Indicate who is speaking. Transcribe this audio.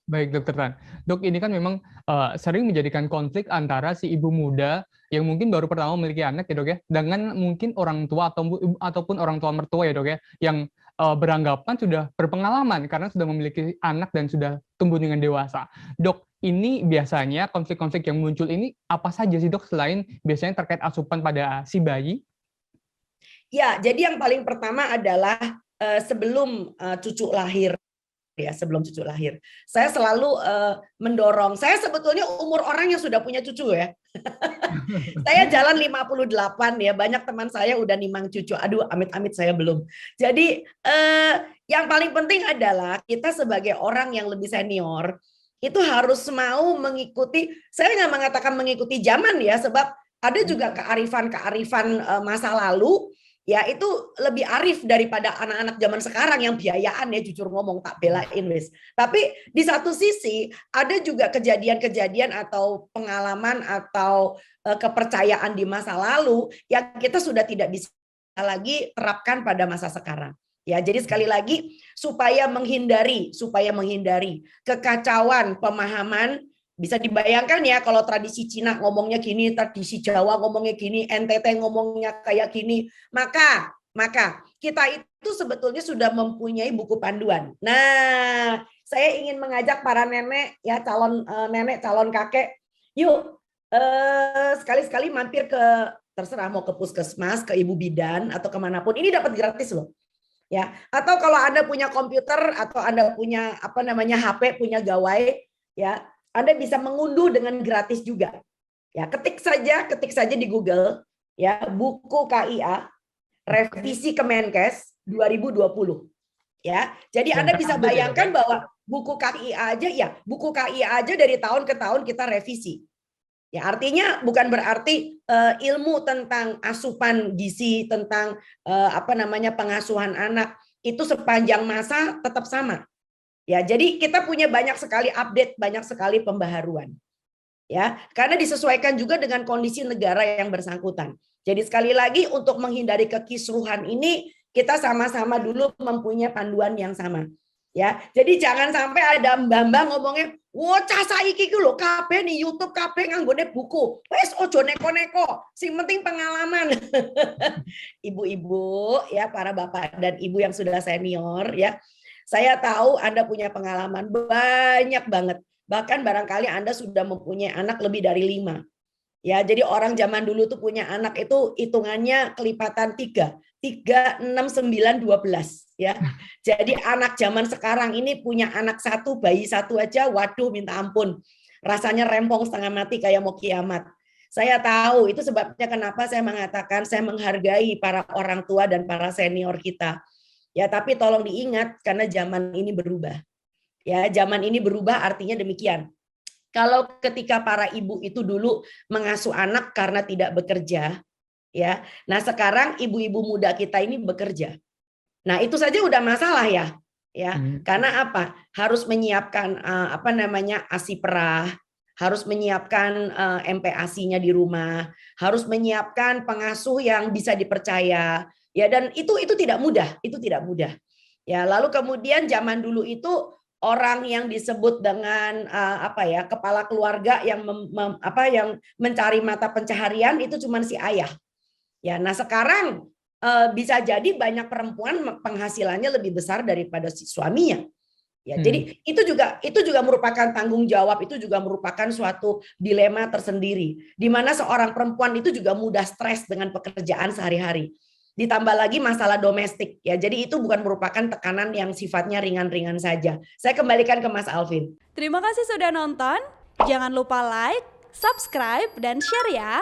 Speaker 1: Baik, Dokter Tan. Dok, ini kan memang sering menjadikan konflik antara si ibu muda yang mungkin baru pertama memiliki anak ya dok ya, dengan mungkin orang tua ataupun orang tua mertua ya dok ya, yang beranggapan sudah berpengalaman karena sudah memiliki anak dan sudah tumbuh dengan dewasa. Dok, ini biasanya konflik-konflik yang muncul ini apa saja sih dok, selain biasanya terkait asupan pada si bayi?
Speaker 2: Ya, jadi yang paling pertama adalah sebelum cucu lahir. Ya, sebelum cucu lahir. Saya selalu mendorong. Saya sebetulnya umur orang yang sudah punya cucu ya. Saya jalan 58 ya. Banyak teman saya udah nimang cucu. Aduh, amit-amit saya belum. Jadi yang paling penting adalah kita sebagai orang yang lebih senior itu harus mau mengikuti. Saya nggak mengatakan mengikuti zaman ya, sebab ada juga kearifan-kearifan masa lalu. Ya itu lebih arif daripada anak-anak zaman sekarang yang biayaan ya, jujur ngomong tak belain wis. Tapi di satu sisi ada juga kejadian-kejadian atau pengalaman atau kepercayaan di masa lalu yang kita sudah tidak bisa lagi terapkan pada masa sekarang. Ya, jadi sekali lagi supaya menghindari kekacauan pemahaman. Bisa dibayangkan ya kalau tradisi Cina ngomongnya gini, tradisi Jawa ngomongnya gini, NTT ngomongnya kayak gini, maka kita itu sebetulnya sudah mempunyai buku panduan. Nah, saya ingin mengajak para nenek ya, calon nenek, calon kakek, yuk sekali-sekali mampir ke, terserah mau ke puskesmas, ke ibu bidan atau kemanapun, ini dapat gratis loh. Ya, atau kalau Anda punya komputer atau Anda punya apa namanya HP, punya gawai, ya Anda bisa mengunduh dengan gratis juga. Ya, ketik saja di Google ya, buku KIA revisi Kemenkes 2020. Ya. Jadi Anda bisa bayangkan bahwa buku KIA aja ya, buku KIA aja dari tahun ke tahun kita revisi. Ya, artinya bukan berarti ilmu tentang asupan gizi, tentang apa namanya pengasuhan anak itu sepanjang masa tetap sama. Ya, jadi kita punya banyak sekali update, banyak sekali pembaharuan. Ya, karena disesuaikan juga dengan kondisi negara yang bersangkutan. Jadi sekali lagi untuk menghindari kekisruhan ini kita sama-sama dulu mempunyai panduan yang sama. Ya, jadi jangan sampai ada mbak-mbak ngomongnya, "Wah, cah saiki ku lho kabeh nih YouTube kabeh nganggone buku. Wes ojo neko-neko, sing penting pengalaman." Ibu-ibu ya, para bapak dan ibu yang sudah senior ya. Saya tahu Anda punya pengalaman banyak banget. Bahkan barangkali Anda sudah mempunyai anak lebih dari 5. Ya, jadi orang zaman dulu tuh punya anak itu hitungannya kelipatan 3. 3, 6, 9, 12. Ya. Jadi anak zaman sekarang ini punya anak satu, bayi satu aja, waduh minta ampun. Rasanya rempong setengah mati kayak mau kiamat. Saya tahu, itu sebabnya kenapa saya mengatakan saya menghargai para orang tua dan para senior kita. Ya, tapi tolong diingat karena zaman ini berubah. Ya, zaman ini berubah artinya demikian. Kalau ketika para ibu itu dulu mengasuh anak karena tidak bekerja, ya. Nah, sekarang ibu-ibu muda kita ini bekerja. Nah, itu saja udah masalah ya. Ya, karena apa? Harus menyiapkan apa namanya ASI perah, harus menyiapkan MPASI-nya di rumah, harus menyiapkan pengasuh yang bisa dipercaya. Ya, dan itu tidak mudah, itu tidak mudah. Ya, lalu kemudian zaman dulu itu orang yang disebut dengan apa ya, kepala keluarga yang yang mencari mata pencaharian itu cuma si ayah. Ya, nah sekarang bisa jadi banyak perempuan penghasilannya lebih besar daripada si suaminya. Ya, jadi itu juga merupakan tanggung jawab, itu juga merupakan suatu dilema tersendiri di mana seorang perempuan itu juga mudah stres dengan pekerjaan sehari-hari. Ditambah lagi masalah domestik ya. Jadi itu bukan merupakan tekanan yang sifatnya ringan-ringan saja. Saya kembalikan ke Mas Alvin.
Speaker 3: Terima kasih sudah nonton. Jangan lupa like, subscribe, dan share ya.